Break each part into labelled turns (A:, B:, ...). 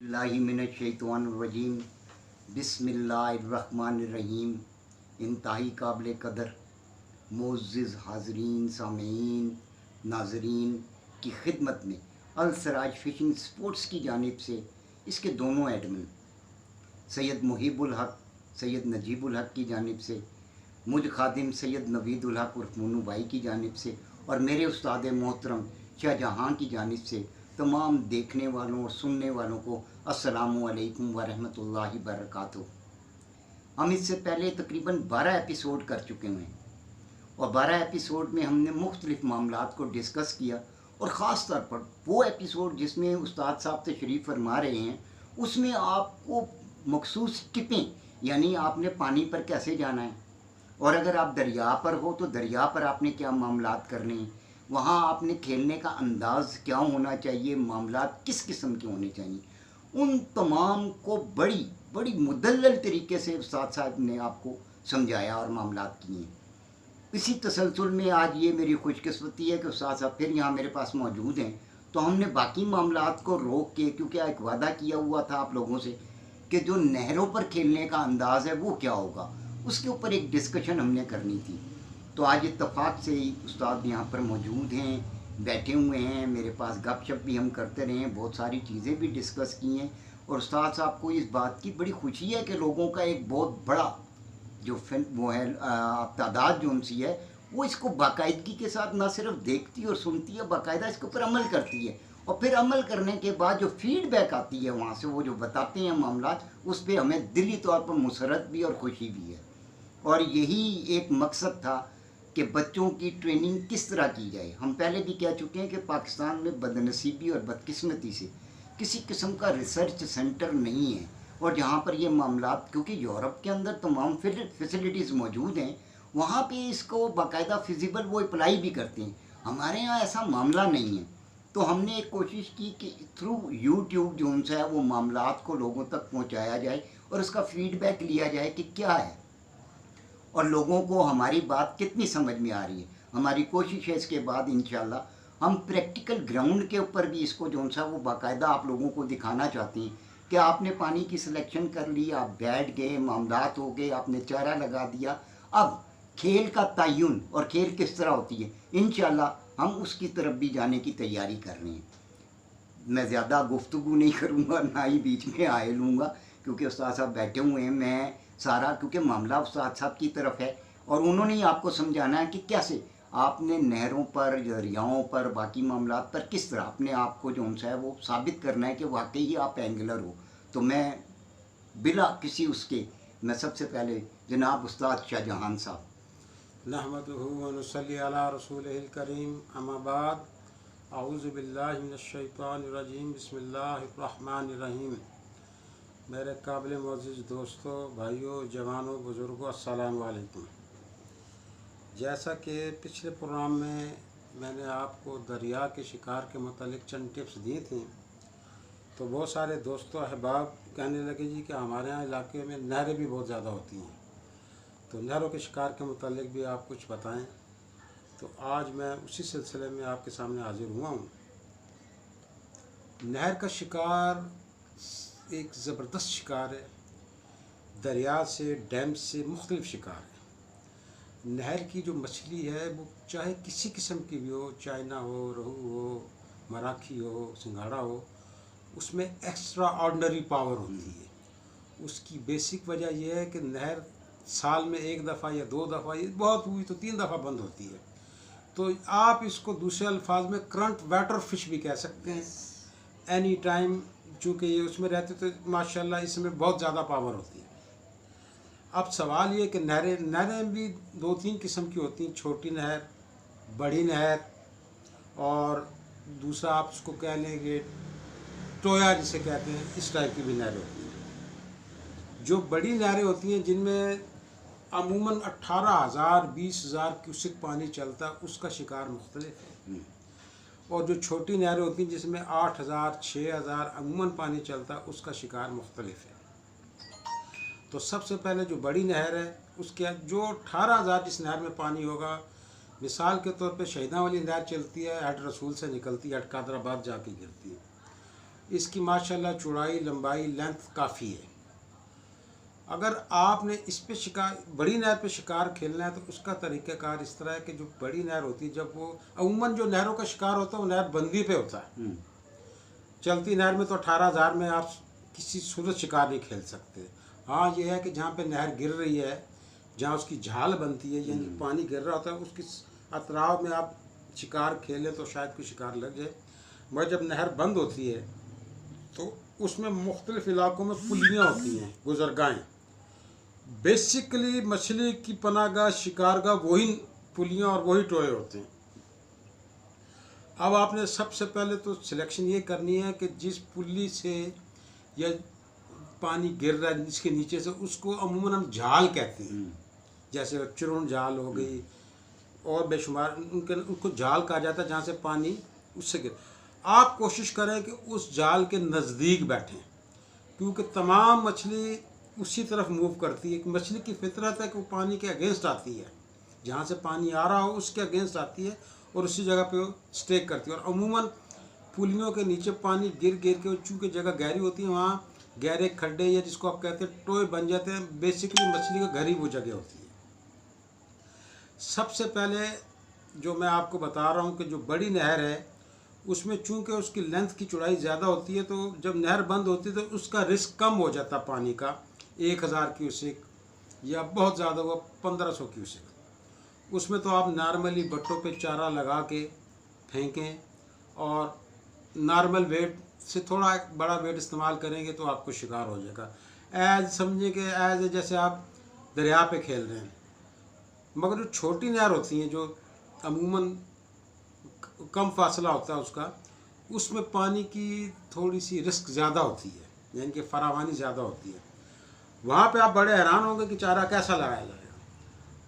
A: बिस्मिल्लाहिमिनश्शैतानिर्रजीम बिस्मिल्लाहिर्रहमानिर्रहीम। इंतहाई काबिल कदर मोअज़्ज़िज़ हाज़रीन सामीन नाज़रीन की खिदमत में अल सराज फ़िशिंग स्पोर्ट्स की जानिब से इसके दोनों एडमिन सैयद मुहिबुल हक सैयद नजीबुल हक की जानिब से, मुझ खादिम सैयद नवीदुल हक उर्फ मुन्नू भाई की जानिब से और मेरे उस्ताद मोहतरम शाहजहां की जानिब से तमाम देखने वालों और सुनने वालों को अस्सलामु अलैकुम व रहमतुल्लाहि बरकातुहू। हम इससे पहले तकरीबन 12 एपिसोड कर चुके हैं और 12 एपिसोड में हमने मुख्तलिफ़ मामलात को डिस्कस किया और ख़ास तौर पर वो एपिसोड जिसमें उस्ताद साहब तशरीफ़ फरमा रहे हैं उसमें आपको मखसूस टिपें, यानी आपने पानी पर कैसे जाना है और अगर आप दरिया पर हो तो दरिया पर आपने क्या मामलात करने हैं, वहाँ आपने खेलने का अंदाज़ क्या होना चाहिए, मामलात किस किस्म के होने चाहिए, उन तमाम को बड़ी बड़ी मुदल्लल तरीके से उस्ताद साहब ने आपको समझाया और मामलात किए हैं। इसी तसलसल में आज ये मेरी खुशकिस्मती है कि उस्ताद साहब फिर यहाँ मेरे पास मौजूद हैं, तो हमने बाकी मामलात को रोक के, क्योंकि एक वादा किया हुआ था आप लोगों से कि जो नहरों पर खेलने का अंदाज़ है वो क्या होगा, उसके ऊपर एक डिस्कशन हमने करनी थी। तो आज इत्तफाक से ही उस्ताद यहाँ पर मौजूद हैं, बैठे हुए हैं मेरे पास, गपशप भी हम करते रहे हैं, बहुत सारी चीज़ें भी डिस्कस की हैं और उस्ताद साहब को इस बात की बड़ी खुशी है कि लोगों का एक बहुत बड़ा जो वो है तादाद जो उनसी है वो इसको बाकायदगी के साथ ना सिर्फ देखती और सुनती है, बाकायदा इसके ऊपर अमल करती है और फिर अमल करने के बाद जो फीडबैक आती है वहाँ से, वो जो बताते हैं मामला, उस पर हमें दिली तौर पर मुसरत भी और खुशी भी है। और यही एक मकसद था कि बच्चों की ट्रेनिंग किस तरह की जाए। हम पहले भी कह चुके हैं कि पाकिस्तान में बदनसीबी और बदकिस्मती से किसी किस्म का रिसर्च सेंटर नहीं है और जहाँ पर ये मामलात, क्योंकि यूरोप के अंदर तमाम फैसिलिटीज़ मौजूद हैं, वहाँ पे इसको बाकायदा फिजिबल वो अप्लाई भी करते हैं, हमारे यहाँ ऐसा मामला नहीं है। तो हमने एक कोशिश की कि थ्रू यूट्यूब जो उनसे है वो मामलात को लोगों तक पहुँचाया जाए और उसका फीडबैक लिया जाए कि क्या है और लोगों को हमारी बात कितनी समझ में आ रही है। हमारी कोशिश है इसके बाद इंशाल्लाह हम प्रैक्टिकल ग्राउंड के ऊपर भी इसको जो सा वो बाकायदा आप लोगों को दिखाना चाहते हैं कि आपने पानी की सिलेक्शन कर ली, आप बैठ गए, मामलात हो गए, आपने चारा लगा दिया, अब खेल का तयन और खेल किस तरह होती है इंशाल्लाह हम उसकी तरफ भी जाने की तैयारी कर रहे हैं। मैं ज़्यादा गुफ्तगू नहीं करूँगा, ना ही बीच में आए लूँगा, क्योंकि उस्ताद साहब बैठे हुए हैं। मैं सारा, क्योंकि मामला उस्ताद साहब की तरफ है और उन्होंने ही आपको समझाना है कि कैसे आपने नहरों पर, दरियाओं पर, बाकी मामलात पर किस तरह अपने आप को जो उनसे है वो साबित करना है कि वाकई ही आप एंगलर हो। तो मैं बिला किसी उसके, मैं सबसे पहले जनाब उस्ताद शाहजहां साहब।
B: नहमदुहु व नुसल्ली अला रसूलिहिल करीम, अम्मा बाद, अऊज़ु बिल्लाहि मिनश शैतानिर रजीम, बिस्मिल्लाहिर रहमानिर रहीम। मेरे काबिल मोअज़्ज़िज़ दोस्तों, भाइयों, जवानों, बुज़ुर्गों, अस्सलामु अलैकुम। जैसा कि पिछले प्रोग्राम में मैंने आपको दरिया के शिकार के मुतालिक चंद टिप्स दी थी, तो बहुत सारे दोस्तों अहबाब कहने लगे जी कि हमारे यहाँ इलाके में नहरें भी बहुत ज़्यादा होती हैं, तो नहरों के शिकार के मुतालिक भी आप कुछ बताएं। तो आज मैं उसी सिलसिले में आपके सामने हाजिर हुआ हूँ। नहर का शिकार एक ज़बरदस्त शिकार है, दरिया से, डैम से मुख्तलिफ शिकार है। नहर की जो मछली है वो चाहे किसी किस्म की भी हो, चाइना हो, रोहू हो, मराखी हो, सिंघाड़ा हो, उसमें एक्स्ट्रा ऑर्डिनरी पावर होती है। उसकी बेसिक वजह यह है कि नहर साल में एक दफ़ा या दो दफ़ा, ये बहुत हुई तो 3 दफ़ा बंद होती है। तो आप इसको दूसरे अल्फाज में करंट वाटर फिश भी कह सकते हैं। एनी टाइम चूँकि ये उसमें रहते तो माशाल्लाह इसमें बहुत ज़्यादा पावर होती है। अब सवाल ये कि नहरें भी 2-3 किस्म की होती हैं, छोटी नहर, बड़ी नहर और दूसरा आप उसको कह लेंगे टोया जिसे कहते हैं, इस टाइप की भी नहरें होती हैं। जो बड़ी नहरें होती हैं जिनमें अमूमन 18,000 20,000 क्यूसिक पानी चलता है, उसका शिकार मुख्तलिफ है। और जो छोटी नहरें होती हैं जिसमें 8,000 6,000 अमूमन पानी चलता है, उसका शिकार मुख्तलिफ है। तो सबसे पहले जो बड़ी नहर है उसके जो 18,000 जिस नहर में पानी होगा, मिसाल के तौर पे शहीदां वाली नहर चलती है, हट रसूल से निकलती है, हट कादराबाद जाके गिरती है। इसकी माशाल्लाह चौड़ाई लंबाई लेंथ काफ़ी है। अगर आपने इस पे शिकार, बड़ी नहर पे शिकार खेलना है तो उसका तरीक़ाकार इस तरह है कि जो बड़ी नहर होती है, जब वो अमूमन जो नहरों का शिकार होता है वो नहर बंदी पे होता है। चलती नहर में तो 18,000 में आप किसी सूरत शिकार नहीं खेल सकते। हाँ, ये है कि जहाँ पे नहर गिर रही है, जहाँ उसकी झाल बनती है, यानी पानी गिर रहा होता है, उसकी अतराव में आप शिकार खेलें तो शायद कोई शिकार लग जाए। मगर जब नहर बंद होती है तो उसमें मुख्तलिफ इलाकों में पुलियाँ होती हैं, गुजरगाहें। बेसिकली मछली की पनाहगाह, शिकारगाह वही पुलियाँ और वही टोए होते हैं। अब आपने सबसे पहले तो सिलेक्शन ये करनी है कि जिस पुली से या पानी गिर रहा है जिसके नीचे से, उसको अमूमन हम झाल कहते हैं। जैसे चुरुन झाल हो गई और बेशुमार उनको झाल कहा जाता है, जहाँ से पानी उससे गिर। आप कोशिश करें कि उस जाल के नज़दीक बैठें, क्योंकि तमाम मछली उसी तरफ मूव करती है। मछली की फितरत है कि वो पानी के अगेंस्ट आती है, जहाँ से पानी आ रहा हो उसके अगेंस्ट आती है और उसी जगह पे वो स्टेक करती है। और अमूमन पुलियों के नीचे पानी गिर गिर के, चूँकि जगह गहरी होती है, वहाँ गहरे खड्डे या जिसको आप कहते हैं टोए बन जाते हैं। बेसिकली मछली का घर ही वो जगह होती है। सबसे पहले जो मैं आपको बता रहा हूँ कि जो बड़ी नहर है उसमें चूँकि उसकी लेंथ की चौड़ाई ज़्यादा होती है, तो जब नहर बंद होती है तो उसका रिस्क कम हो जाता है पानी का, 1000 क्यूसेक या बहुत ज़्यादा हुआ 1500 क्यूसेक। उसमें तो आप नॉर्मली बट्टों पे चारा लगा के फेंकें और नॉर्मल वेट से थोड़ा बड़ा वेट इस्तेमाल करेंगे तो आपको शिकार हो जाएगा। एज समझिए कि एज जैसे आप दरिया पे खेल रहे हैं। मगर जो छोटी नहर होती हैं, जो अमूमन कम फासला होता है उसका, उसमें पानी की थोड़ी सी रिस्क ज़्यादा होती है, यानी कि फरावानी ज़्यादा होती है। वहाँ पे आप बड़े हैरान होंगे कि चारा कैसा लगाया जाएगा।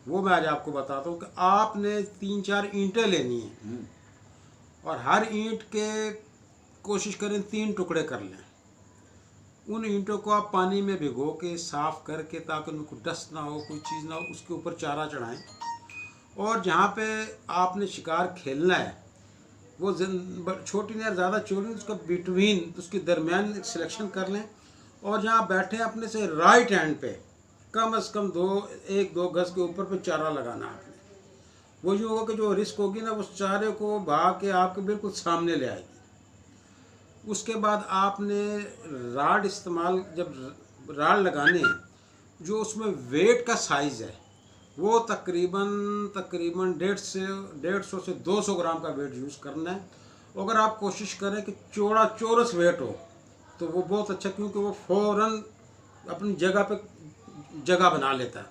B: वो मैं आज आपको बताता हूँ कि आपने 3-4 ईंटें लेनी हैं और हर ईंट के कोशिश करें 3 टुकड़े कर लें। उन ईंटों को आप पानी में भिगो के साफ़ करके, ताकि उनको डस्ट ना हो, कोई चीज़ ना हो, उसके ऊपर चारा चढ़ाएं। और जहाँ पे आपने शिकार खेलना है वो छोटी नहर ज़्यादा चौड़ी, उसका बिटवीन, उसके दरमियान सिलेक्शन कर लें। और जहाँ बैठे अपने से राइट हैंड पे कम से कम 1-2 गज के ऊपर पे चारा लगाना आपने। वो यूँ होगा कि जो रिस्क होगी ना, उस चारे को भाग के आपके बिल्कुल सामने ले आएगी। उसके बाद आपने राड इस्तेमाल, जब राड लगाने हैं, जो उसमें वेट का साइज़ है वो तकरीबन 150 से 200 ग्राम का वेट यूज़ करना है। अगर आप कोशिश करें कि चौड़ा चौरस वेट हो तो वो बहुत अच्छा, क्योंकि वो फ़ौरन अपनी जगह पे जगह बना लेता है।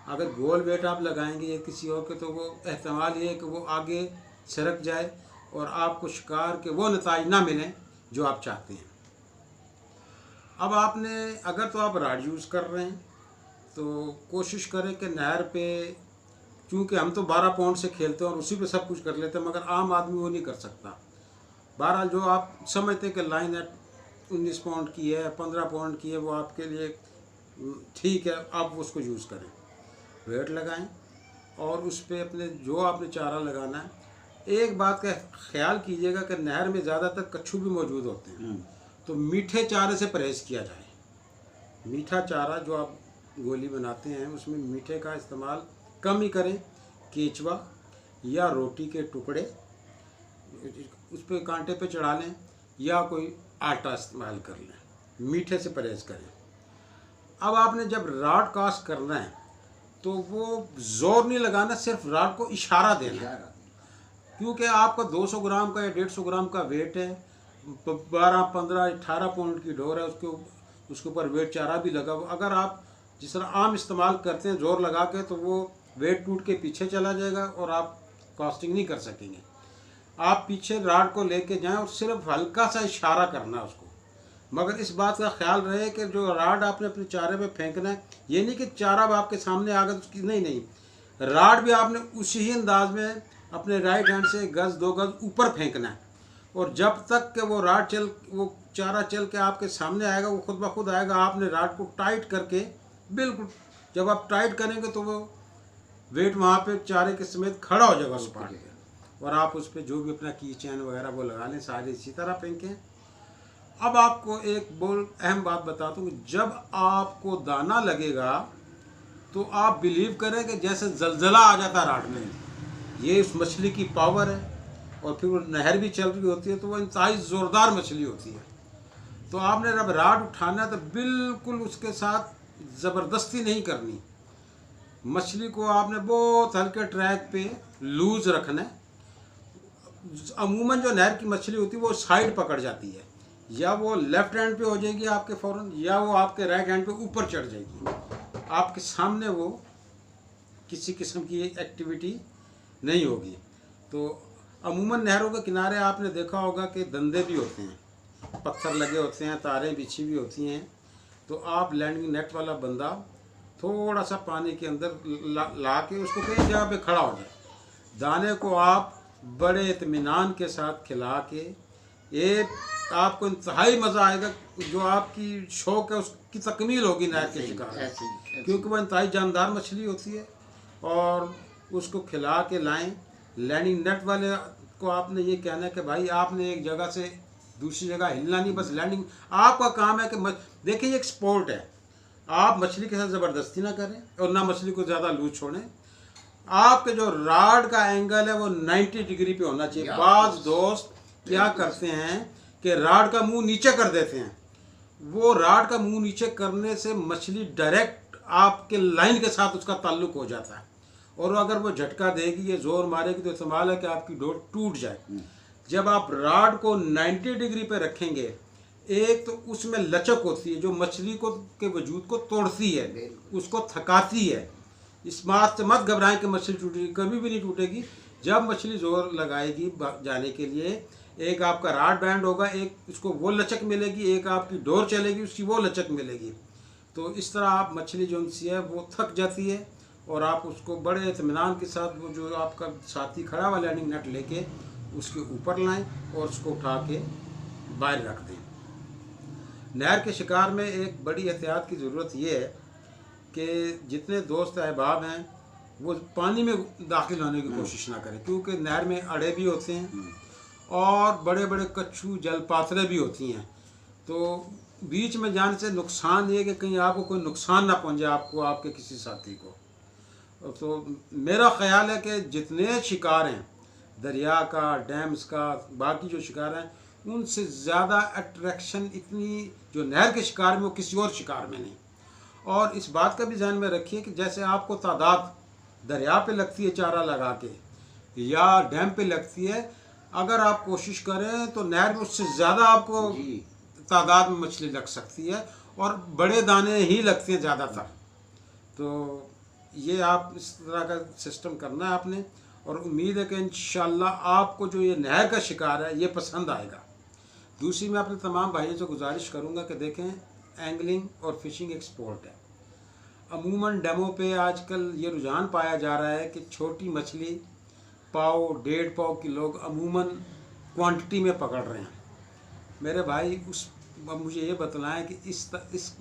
B: अगर गोल वेट आप लगाएंगे या किसी और के, तो वो एहतमाल ये है कि वो आगे सरक जाए और आपको शिकार के वो नताइज ना मिलें जो आप चाहते हैं। अब आपने, अगर तो आप राड यूज़ कर रहे हैं तो कोशिश करें कि नहर पे, चूँकि हम तो 12 पॉइंट से खेलते हैं और उसी पे सब कुछ कर लेते हैं, मगर आम आदमी वो नहीं कर सकता। बहरहाल जो आप समझते हैं कि लाइन है 19 पॉइंट की है, 15 पॉइंट की है, वो आपके लिए ठीक है, आप उसको यूज़ करें। वेट लगाएं और उस पर अपने जो आपने चारा लगाना है, एक बात का ख्याल कीजिएगा कि नहर में ज़्यादातर कच्छू भी मौजूद होते हैं, तो मीठे चारे से परहेज़ किया जाए। मीठा चारा जो आप गोली बनाते हैं उसमें मीठे का इस्तेमाल कम ही करें। केचवा या रोटी के टुकड़े उस पर कांटे पे चढ़ा लें या कोई आटा इस्तेमाल कर लें, मीठे से परहेज़ करें। अब आपने जब राड कास्ट करना है तो वो ज़ोर नहीं लगाना, सिर्फ राड को इशारा देना है। क्योंकि आपका 200 ग्राम का या 150 ग्राम का वेट है, 12, 15, 18 पॉइंट की डोर है, उसके ऊपर वेट चारा भी लगा हुआ। अगर आप जिस तरह आम इस्तेमाल करते हैं ज़ोर लगा के, तो वो वेट टूट के पीछे चला जाएगा और आप कास्टिंग नहीं कर सकेंगे। आप पीछे राड को लेके जाएं और सिर्फ हल्का सा इशारा करना है उसको। मगर इस बात का ख्याल रहे कि जो राड आपने अपने चारे पे फेंकना है, ये नहीं कि चारा आपके सामने आ गया तो उसकी नहीं, राड भी आपने उसी ही अंदाज में अपने राइट हैंड से 1-2 गज ऊपर फेंकना है। और जब तक कि वो चारा चल के आपके सामने आएगा, वो खुद ब खुद आएगा। आपने राड को टाइट करके, बिल्कुल जब आप टाइट करेंगे तो वो वेट वहाँ पे चारे के समेत खड़ा हो जाएगा उस पार्ट पे, और आप उस पर जो भी अपना की चैन वगैरह वो लगा लें, सारे इसी तरह फेंकें। अब आपको एक अहम बात बताता हूँ, जब आपको दाना लगेगा तो आप बिलीव करें कि जैसे जलजला आ जाता है राट में। ये उस मछली की पावर है। और फिर वो नहर भी चल रही होती है तो वो इंतहाई ज़ोरदार मछली होती है। तो आपने जब राड उठाना है तो बिल्कुल उसके साथ ज़बरदस्ती नहीं करनी। मछली को आपने बहुत हल्के ट्रैक पे लूज रखना है। अमूमन जो नहर की मछली होती है वो साइड पकड़ जाती है, या वो लेफ्ट हैंड पे हो जाएगी आपके फ़ौरन, या वो आपके राइट हैंड पे ऊपर चढ़ जाएगी। आपके सामने वो किसी किस्म की एक्टिविटी नहीं होगी। तो अमूमन नहरों के किनारे आपने देखा होगा कि दंदे भी होते हैं, पत्थर लगे होते हैं, तारें बिछी हुई होती हैं। तो आप लैंडिंग नेट वाला बंदा थोड़ा सा पानी के अंदर ला के उसको कहीं जगह पे खड़ा हो जाए। दाने को आप बड़े इत्मीनान के साथ खिला के एक आपको इंतहाई मज़ा आएगा। जो आपकी शौक़ है उसकी तकमील होगी नहर के शिकार, क्योंकि वह इंतहाई जानदार मछली होती है। और उसको खिला के लाएं। लैंडिंग नेट वाले को आपने ये कहना है कि भाई आपने एक जगह से दूसरी जगह हिलना नहीं, बस लैंडिंग आपका काम है। कि देखिए ये एक स्पोर्ट है, आप मछली के साथ ज़बरदस्ती ना करें और ना मछली को ज़्यादा लूज छोड़ें। आपके जो राड का एंगल है वो 90 डिग्री पे होना चाहिए। बाज़ दोस्त क्या करते हैं कि राड का मुंह नीचे कर देते हैं। वो राड का मुंह नीचे करने से मछली डायरेक्ट आपके लाइन के साथ उसका ताल्लुक हो जाता है, और अगर वो झटका देगी, ये जोर मारेगी, तो इस्तेमाल है कि आपकी डोर टूट जाए। जब आप राड को 90 डिग्री पे रखेंगे, एक तो उसमें लचक होती है जो मछली को के वजूद को तोड़ती है, उसको थकाती है। इस बात से मत घबराएं कि मछली टूटेगी, कभी भी नहीं टूटेगी। जब मछली जोर लगाएगी जाने के लिए, एक आपका राड बैंड होगा, एक उसको वो लचक मिलेगी, एक आपकी डोर चलेगी उसकी वो लचक मिलेगी। तो इस तरह आप मछली जो सी है वो थक जाती है, और आप उसको बड़े इत्मीनान के साथ वो जो आपका साथी खड़ा हुआ लैंडिंग नेट लेके उसके ऊपर लाएं और उसको उठा के बाहर रख दें। नहर के शिकार में एक बड़ी एहतियात की ज़रूरत ये है कि जितने दोस्त अहबाब हैं वो पानी में दाखिल होने की कोशिश ना करें, क्योंकि नहर में अड़े भी होते हैं और बड़े बड़े कच्छू जलपात्रे भी होती हैं। तो बीच में जाने से नुकसान ये कि कहीं आपको कोई नुकसान ना पहुंचे, आपको आपके किसी साथी को। तो मेरा ख़्याल है कि जितने शिकार हैं दरिया का, डैम्स का, बाकी जो शिकार हैं, उनसे ज़्यादा अट्रैक्शन इतनी जो नहर के शिकार में वो किसी और शिकार में नहीं। और इस बात का भी ध्यान में रखिए कि जैसे आपको तादाद दरिया पे लगती है चारा लगा के, या डैम पे लगती है, अगर आप कोशिश करें तो नहर में उससे ज़्यादा आपको तादाद में मछली लग सकती है, और बड़े दाने ही लगते हैं ज़्यादातर। तो ये आप इस तरह का सिस्टम करना है आपने, और उम्मीद है कि इंशाअल्लाह आपको जो ये नहर का शिकार है ये पसंद आएगा। दूसरी मैं अपने तमाम भाइयों से गुजारिश करूंगा कि देखें, एंगलिंग और फिशिंग एक स्पोर्ट है। अमूमन डैमों पे आजकल ये रुझान पाया जा रहा है कि छोटी मछली पाव 1.5 पाव की लोग अमूमन क्वांटिटी में पकड़ रहे हैं। मेरे भाई अब मुझे ये बतलाएं कि इस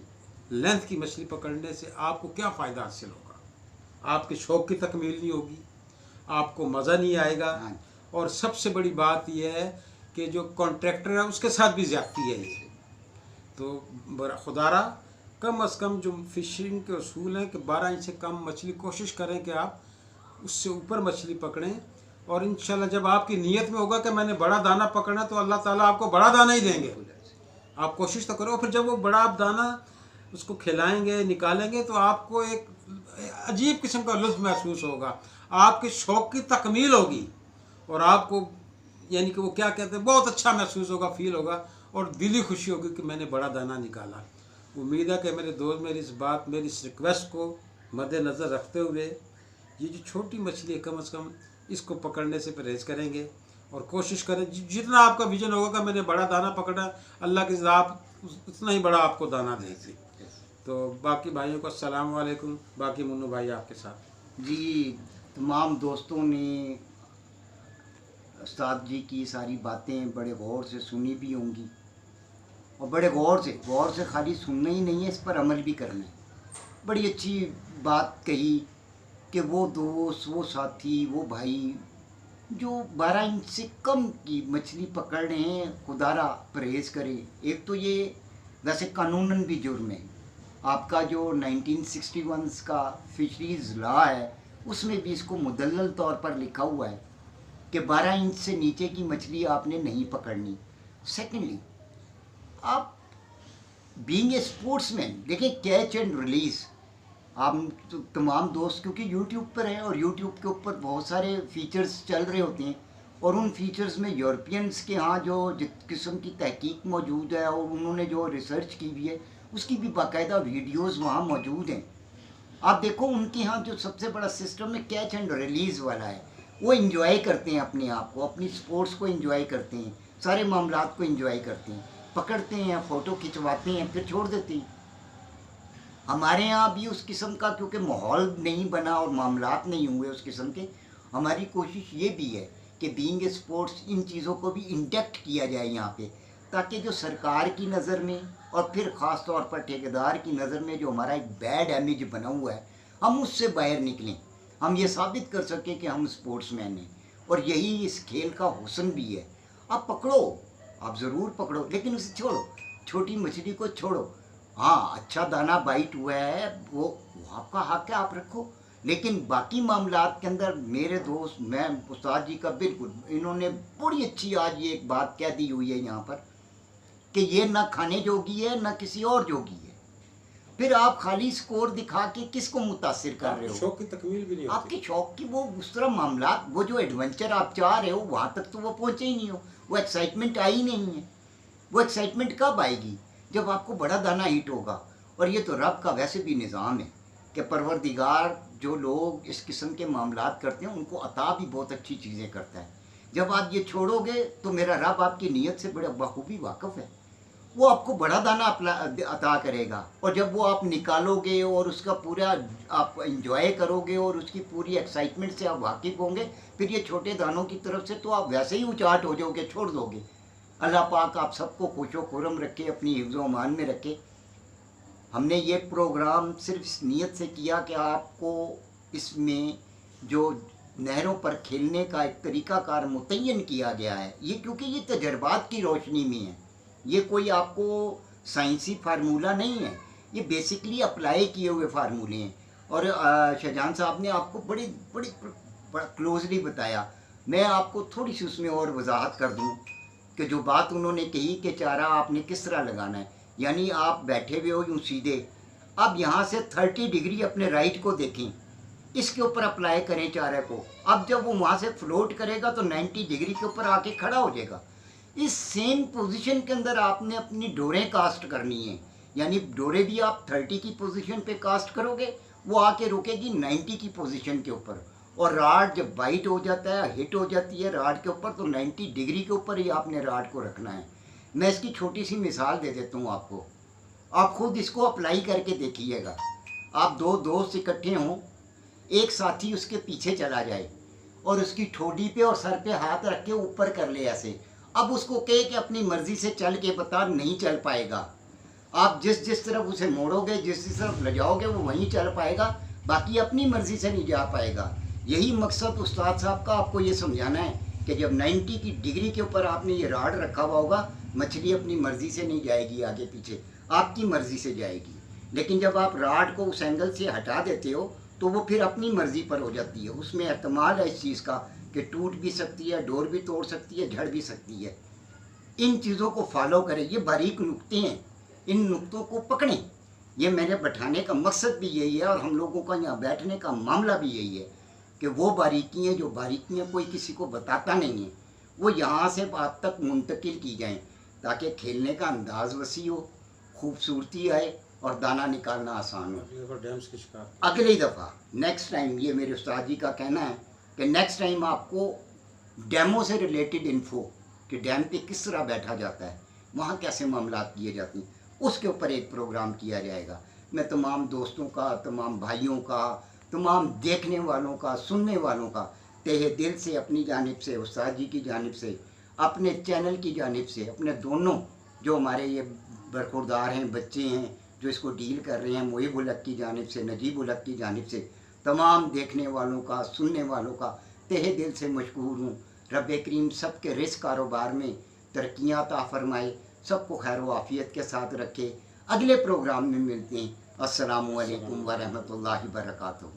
B: लेंथ की मछली पकड़ने से आपको क्या फ़ायदा हासिल होगा। आपके शौक़ की तकमील नहीं होगी, आपको मज़ा नहीं आएगा, और सबसे बड़ी बात यह है कि जो कॉन्ट्रैक्टर है उसके साथ भी ज़्यादती है ये। तो खुदारा कम अज़ कम जो फ़िशिंग के असूल हैं कि 12 इंच से कम मछली कोशिश करें कि आप उससे ऊपर मछली पकड़ें, और इंशाल्लाह जब आपकी नीयत में होगा कि मैंने बड़ा दाना पकड़ना, तो अल्लाह ताला आपको बड़ा दाना ही देंगे। आप कोशिश तो करो, फिर जब वो बड़ा आप दाना उसको खिलाएंगे, निकालेंगे, तो आपको एक अजीब किस्म का लुत्फ़ महसूस होगा, आपके शौक़ की तकमील होगी, और आपको यानी कि वो क्या कहते हैं, बहुत अच्छा महसूस होगा, फील होगा, और दिली खुशी होगी कि मैंने बड़ा दाना निकाला। उम्मीद है कि मेरे दोस्त मेरी इस रिक्वेस्ट को मद्देनज़र रखते हुए ये जो छोटी मछली है कम से कम इसको पकड़ने से परहेज़ करेंगे, और कोशिश करें जितना आपका विजन होगा कि मैंने बड़ा दाना पकड़ा, अल्लाह के आप उतना ही बड़ा आपको दाना देंगे। तो बाकी भाइयों को अस्सलाम वालेकुम। बाकी मुन्नू भाई आपके साथ।
A: जी, तमाम दोस्तों ने उस्ताद जी की सारी बातें बड़े गौर से सुनी भी होंगी, और बड़े गौर से खाली सुनना ही नहीं है, इस पर अमल भी करना है। बड़ी अच्छी बात कही कि वो दोस्त, वो साथी, वो भाई जो 12 इंच से कम की मछली पकड़ रहे हैं खुदारा परहेज़ करें। एक तो ये वैसे कानूनन भी जुर्म है। आपका जो 1961 का फिशरीज़ लॉ है उसमें भी इसको मुदल्लल तौर पर लिखा हुआ है कि 12 इंच से नीचे की मछली आपने नहीं पकड़नी। सेकेंडली, आप बीइंग ए स्पोर्ट्समैन, देखिए कैच एंड रिलीज़, आप तो तमाम दोस्त क्योंकि यूट्यूब पर हैं और यूट्यूब के ऊपर बहुत सारे फीचर्स चल रहे होते हैं और उन फीचर्स में यूरोपियंस के यहाँ जो जिस किस्म की तहकीक मौजूद है और उन्होंने जो रिसर्च की हुई है उसकी भी बाकायदा वीडियोस वहाँ मौजूद हैं। आप देखो उनके यहाँ जो सबसे बड़ा सिस्टम है कैच एंड रिलीज़ वाला है। वो इंजॉय करते हैं अपने आप को, अपनी स्पोर्ट्स को इंजॉय करते हैं, सारे मामलात को इंजॉय करते हैं, पकड़ते हैं, फ़ोटो खिंचवाते हैं, फिर छोड़ देते हैं। हमारे यहाँ भी उस किस्म का क्योंकि माहौल नहीं बना और मामलात नहीं हुए उस किस्म के, हमारी कोशिश ये भी है कि बीइंग ए स्पोर्ट्स इन चीज़ों को भी इंटेक्ट किया जाए यहाँ पे, ताकि जो सरकार की नज़र में और फिर ख़ास तौर पर ठेकेदार की नज़र में जो हमारा एक बैड इमेज बना हुआ है हम उससे बाहर निकलें, हम ये साबित कर सकें कि हम स्पोर्ट्समैन हैं। और यही इस खेल का हुस्न भी है। आप पकड़ो, आप ज़रूर पकड़ो, लेकिन उसे छोड़ो, छोटी मछली को छोड़ो। हाँ, अच्छा दाना बाइट हुआ है वो आपका हक है, आप रखो। लेकिन बाकी मामलात के अंदर मेरे दोस्त, मैं उस्ताद जी का बिल्कुल, इन्होंने बड़ी अच्छी आज ये एक बात कह दी हुई है यहाँ पर कि ये ना खाने जोगी है ना किसी और जोगी है। फिर आप खाली स्कोर दिखा के किसको मुतासिर कर रहे हो?
B: शौक की तकमील भी नहीं होती।
A: आपके शौक की वो उस तरह मामलात, वो जो एडवेंचर आप चाह रहे हो वहाँ तक तो वो पहुँचे ही नहीं हो, वो एक्साइटमेंट आई नहीं है। वो एक्साइटमेंट कब आएगी? जब आपको बड़ा दाना हिट होगा। और ये तो रब का वैसे भी निज़ाम है कि परवरदिगार जो लोग इस किस्म के मामलात करते हैं उनको अता भी बहुत अच्छी चीज़ें करता है। जब आप ये छोड़ोगे तो मेरा रब आपकी नीयत से बड़े बखूबी वाकिफ़ है, वो आपको बड़ा दाना अता करेगा। और जब वो आप निकालोगे और उसका पूरा आप इंजॉय करोगे और उसकी पूरी एक्साइटमेंट से आप वाकिफ़ होंगे, फिर ये छोटे दानों की तरफ से तो आप वैसे ही उचाट हो जाओगे, छोड़ दोगे। अल्लाह पाक आप सबको खुशो खुरम रखे, अपनी हिफ्ज़ अमान में रखे। हमने ये प्रोग्राम सिर्फ इस नीयत से किया कि आपको इसमें जो नहरों पर खेलने का एक तरीक़ाकार मुतय्यन किया गया है, ये क्योंकि ये तजर्बात की रोशनी में है, ये कोई आपको साइंसी फार्मूला नहीं है, ये बेसिकली अप्लाई किए हुए फार्मूले हैं। और शाहजहान साहब ने आपको बड़ी बड़ी बड़ा क्लोजली बताया। मैं आपको थोड़ी सी उसमें और वजाहत कर दूँ कि जो बात उन्होंने कही कि चारा आपने किस तरह लगाना है, यानी आप बैठे हुए हो यूँ सीधे, अब यहाँ से 30 डिग्री अपने राइट को देखें, इसके ऊपर अप्लाई करें चारे को। अब जब वो वहाँ से फ्लोट करेगा तो 90 डिग्री के ऊपर आके खड़ा हो जाएगा। इस सेम पोजीशन के अंदर आपने अपनी डोरें कास्ट करनी है, यानी डोरे भी आप 30 की पोजीशन पे कास्ट करोगे, वो आके रुकेगी 90 की पोजीशन के ऊपर। और राड जब बाइट हो जाता है, हिट हो जाती है राड के ऊपर, तो 90 डिग्री के ऊपर ही आपने राड को रखना है। मैं इसकी छोटी सी मिसाल दे देता हूँ आपको, आप खुद इसको अप्लाई करके देखिएगा। आप दो दोस्त इकट्ठे हों, एक साथी उसके पीछे चला जाए और उसकी ठोडी पे और सर पे हाथ रख के ऊपर कर ले ऐसे। अब उसको कहे कि अपनी मर्ज़ी से चल के बता, नहीं चल पाएगा। आप जिस तरफ उसे मोड़ोगे, जिस तरफ ले जाओगे वो वहीं चल पाएगा, बाकी अपनी मर्ज़ी से नहीं जा पाएगा। यही मकसद उस्ताद साहब का आपको ये समझाना है कि जब 90 की डिग्री के ऊपर आपने ये राड रखा हुआ होगा, मछली अपनी मर्ज़ी से नहीं जाएगी आगे पीछे, आपकी मर्ज़ी से जाएगी। लेकिन जब आप राड को उस एंगल से हटा देते हो तो वो फिर अपनी मर्ज़ी पर हो जाती है। उसमें एहतमाल है इस चीज़ का कि टूट भी सकती है, डोर भी तोड़ सकती है, झड़ भी सकती है। इन चीज़ों को फॉलो करें, ये बारीक नुक्ते हैं, इन नुक्तों को पकड़ें। ये मैंने बैठाने का मकसद भी यही है और हम लोगों का यहाँ बैठने का मामला भी यही है कि वो बारीकियाँ जो बारीकियाँ कोई किसी को बताता नहीं है, वो यहाँ से आप तक मुंतकिल की जाएँ, ताकि खेलने का अंदाज़ वसी हो, खूबसूरती आए और दाना निकालना आसान हो।
B: डैम्स की शिकार
A: अगली दफ़ा नेक्स्ट टाइम, ये मेरे उस्ताद जी का कहना है कि नेक्स्ट टाइम आपको डैमों से रिलेटेड इन्फो कि डैम पे किस तरह बैठा जाता है, वहाँ कैसे मामलात किए जाते हैं, उसके ऊपर एक प्रोग्राम किया जाएगा। मैं तमाम दोस्तों का, तमाम भाइयों का, तमाम देखने वालों का, सुनने वालों का तहे दिल से अपनी जानिब से, उस्ताद जी की जानिब से, अपने चैनल की जानिब से, अपने दोनों जो हमारे ये बरखुरदार हैं, बच्चे हैं जो इसको डील कर रहे हैं, मोहिब उल हक की जानिब से, नजीब उल हक की जानिब से, तमाम देखने वालों का, सुनने वालों का तहे दिल से मशकूर हूँ। रब करीम सबके रिस्क कारोबार में तरक्कियाँ अता फरमाए, सबको खैर व आफियत के साथ रखे। अगले प्रोग्राम में मिलते हैं। अस्सलामु अलैकुम व रहमतुल्लाहि व बरकातुहू।